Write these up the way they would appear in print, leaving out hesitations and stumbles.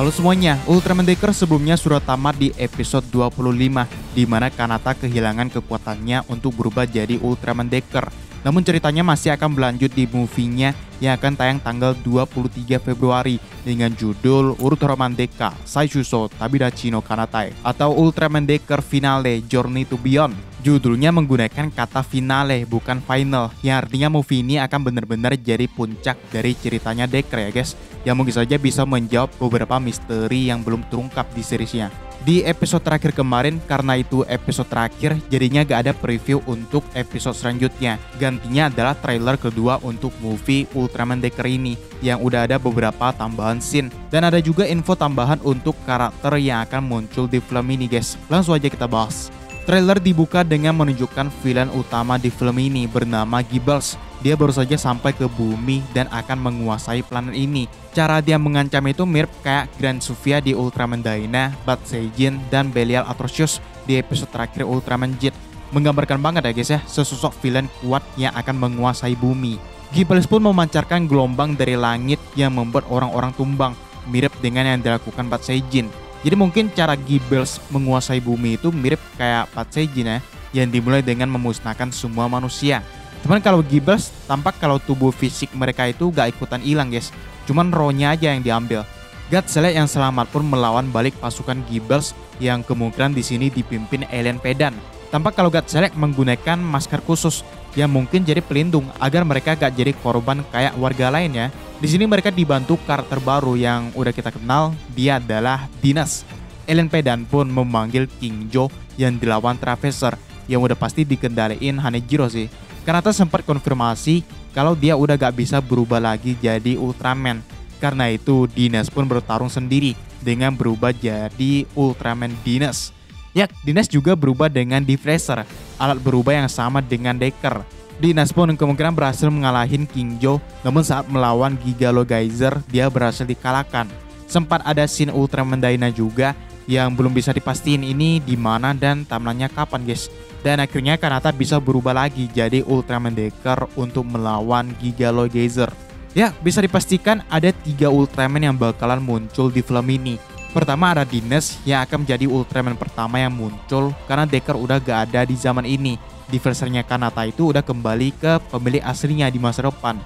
Halo semuanya, Ultraman Decker sebelumnya sudah tamat di episode 25, di mana Kanata kehilangan kekuatannya untuk berubah jadi Ultraman Decker. Namun ceritanya masih akan berlanjut di movie-nya yang akan tayang tanggal 23 Februari dengan judul Ultraman Deka Saishuso Tabidachi no Kanatae atau Ultraman Decker Finale Journey to Beyond. Judulnya menggunakan kata finale bukan final, yang artinya movie ini akan benar-benar jadi puncak dari ceritanya Decker ya guys, yang mungkin saja bisa menjawab beberapa misteri yang belum terungkap di seriesnya. Di episode terakhir kemarin, karena itu episode terakhir, jadinya gak ada preview untuk episode selanjutnya. Gantinya adalah trailer kedua untuk movie Ultraman Decker ini, yang udah ada beberapa tambahan scene. Dan ada juga info tambahan untuk karakter yang akan muncul di film ini guys. Langsung aja kita bahas. Trailer dibuka dengan menunjukkan villain utama di film ini bernama Gibbels. Dia baru saja sampai ke bumi dan akan menguasai planet ini. Cara dia mengancam itu mirip kayak Grand Sofia di Ultraman Dyna, Bat Seijin, dan Belial Atrocious di episode terakhir Ultraman Jet. Menggambarkan banget ya guys ya, sesosok villain kuat yang akan menguasai bumi. Gibbels pun memancarkan gelombang dari langit yang membuat orang-orang tumbang, mirip dengan yang dilakukan Bat Seijin. Jadi mungkin cara Gibbels menguasai bumi itu mirip kayak Bat Seijin ya, yang dimulai dengan memusnahkan semua manusia. Cuman kalau Gibbels tampak kalau tubuh fisik mereka itu gak ikutan hilang guys, cuman rohnya aja yang diambil. Godzilla yang selamat pun melawan balik pasukan Gibbels yang kemungkinan di sini dipimpin alien Pedan. Tampak kalau Godzilla menggunakan masker khusus yang mungkin jadi pelindung agar mereka gak jadi korban kayak warga lainnya. Di sini mereka dibantu karakter baru yang udah kita kenal, dia adalah Dinas. Alien Pedan pun memanggil King Joe yang dilawan Traveser yang udah pasti dikendaliin Hanejiro sih. Kanata sempat konfirmasi kalau dia udah gak bisa berubah lagi jadi Ultraman. Karena itu Dinas pun bertarung sendiri dengan berubah jadi Ultraman Dinas. Ya, Dinas juga berubah dengan Deflacer, alat berubah yang sama dengan Decker. Dinas pun kemungkinan berhasil mengalahin King Joe, namun saat melawan Gigalo Geyser dia berhasil dikalahkan. Sempat ada scene Ultraman Dyna juga yang belum bisa dipastiin ini di mana dan timelinenya kapan guys. Dan akhirnya Kanata bisa berubah lagi jadi Ultraman Decker untuk melawan Gigalo Geyser. Ya, bisa dipastikan ada 3 Ultraman yang bakalan muncul di film ini. Pertama ada Dinas yang akan menjadi Ultraman pertama yang muncul karena Decker udah gak ada di zaman ini. Deflacernya Kanata itu udah kembali ke pemilik aslinya di masa depan.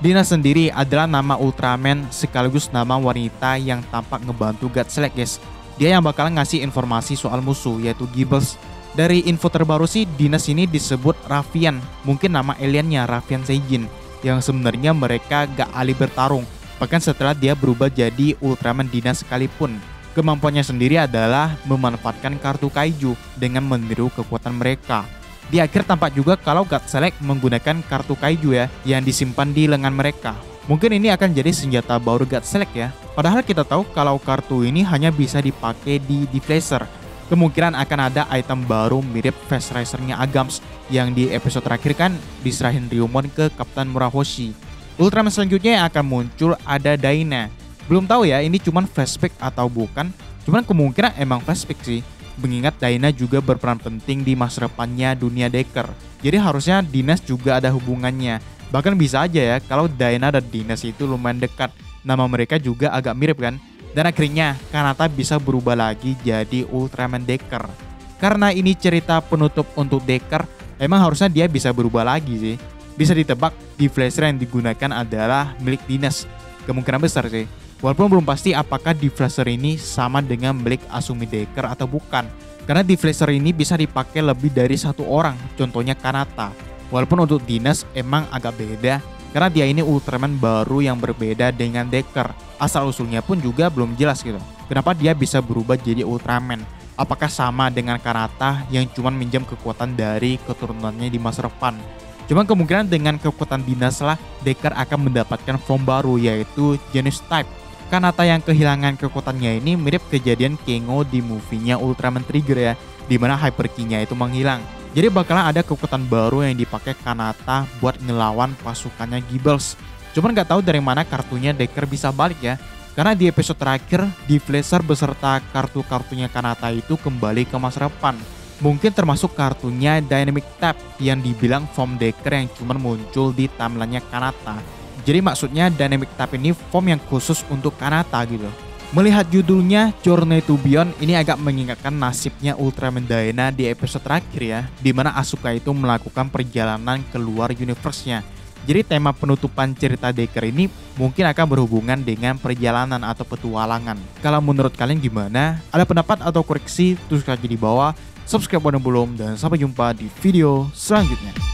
Dinas sendiri adalah nama Ultraman sekaligus nama wanita yang tampak ngebantu Godzilla guys. Dia yang bakalan ngasih informasi soal musuh yaitu Gibbels. Dari info terbaru sih, Dinas ini disebut Rafian, mungkin nama aliennya Rafian Seijin, yang sebenarnya mereka gak ahli bertarung, bahkan setelah dia berubah jadi Ultraman Dinas sekalipun. Kemampuannya sendiri adalah memanfaatkan kartu kaiju dengan meniru kekuatan mereka. Di akhir tampak juga kalau Godzilla menggunakan kartu kaiju ya, yang disimpan di lengan mereka. Mungkin ini akan jadi senjata baru Godzilla ya, padahal kita tahu kalau kartu ini hanya bisa dipakai di Deflacer. Kemungkinan akan ada item baru mirip Face Racer-nya Agams yang di episode terakhir kan diserahin Ryumon ke Kapten Murahoshi. Ultraman selanjutnya yang akan muncul ada Dyna. Belum tahu ya ini cuman flashback atau bukan, cuman kemungkinan emang flashback sih. Mengingat Dyna juga berperan penting di masa depannya dunia Decker. Jadi harusnya Dinas juga ada hubungannya. Bahkan bisa aja ya kalau Dyna dan Dinas itu lumayan dekat. Nama mereka juga agak mirip kan. Dan akhirnya Kanata bisa berubah lagi jadi Ultraman Decker. Karena ini cerita penutup untuk Decker, emang harusnya dia bisa berubah lagi sih. Bisa ditebak Deflacer yang digunakan adalah milik Dinas. Kemungkinan besar sih. Walaupun belum pasti apakah Deflacer ini sama dengan milik Asumi Decker atau bukan. Karena Deflacer ini bisa dipakai lebih dari satu orang, contohnya Kanata. Walaupun untuk Dinas emang agak beda, karena dia ini Ultraman baru yang berbeda dengan Decker. Asal-usulnya pun juga belum jelas gitu. Kenapa dia bisa berubah jadi Ultraman? Apakah sama dengan Kanata yang cuma minjam kekuatan dari keturunannya di masa depan? Cuman kemungkinan dengan kekuatan Dinas lah, Decker akan mendapatkan form baru yaitu Genus Type. Kanata yang kehilangan kekuatannya ini mirip kejadian Kengo di movie-nya Ultraman Trigger ya, dimana Hyper Ki-nya itu menghilang. Jadi bakalan ada kekuatan baru yang dipakai Kanata buat ngelawan pasukannya Gibbels. Cuman gak tahu dari mana kartunya Decker bisa balik ya. Karena di episode terakhir, Deflacer beserta kartu-kartunya Kanata itu kembali ke masa depan. Mungkin termasuk kartunya Dynamic Tap yang dibilang form Decker yang cuman muncul di timelinenya Kanata. Jadi maksudnya Dynamic Tap ini form yang khusus untuk Kanata gitu. Melihat judulnya Journey to Beyond, ini agak mengingatkan nasibnya Ultraman Dyna di episode terakhir ya, di mana Asuka itu melakukan perjalanan keluar universe-nya. Jadi tema penutupan cerita Decker ini mungkin akan berhubungan dengan perjalanan atau petualangan. Kalau menurut kalian gimana? Ada pendapat atau koreksi? Tulis aja di bawah. Subscribe kalau belum, dan sampai jumpa di video selanjutnya.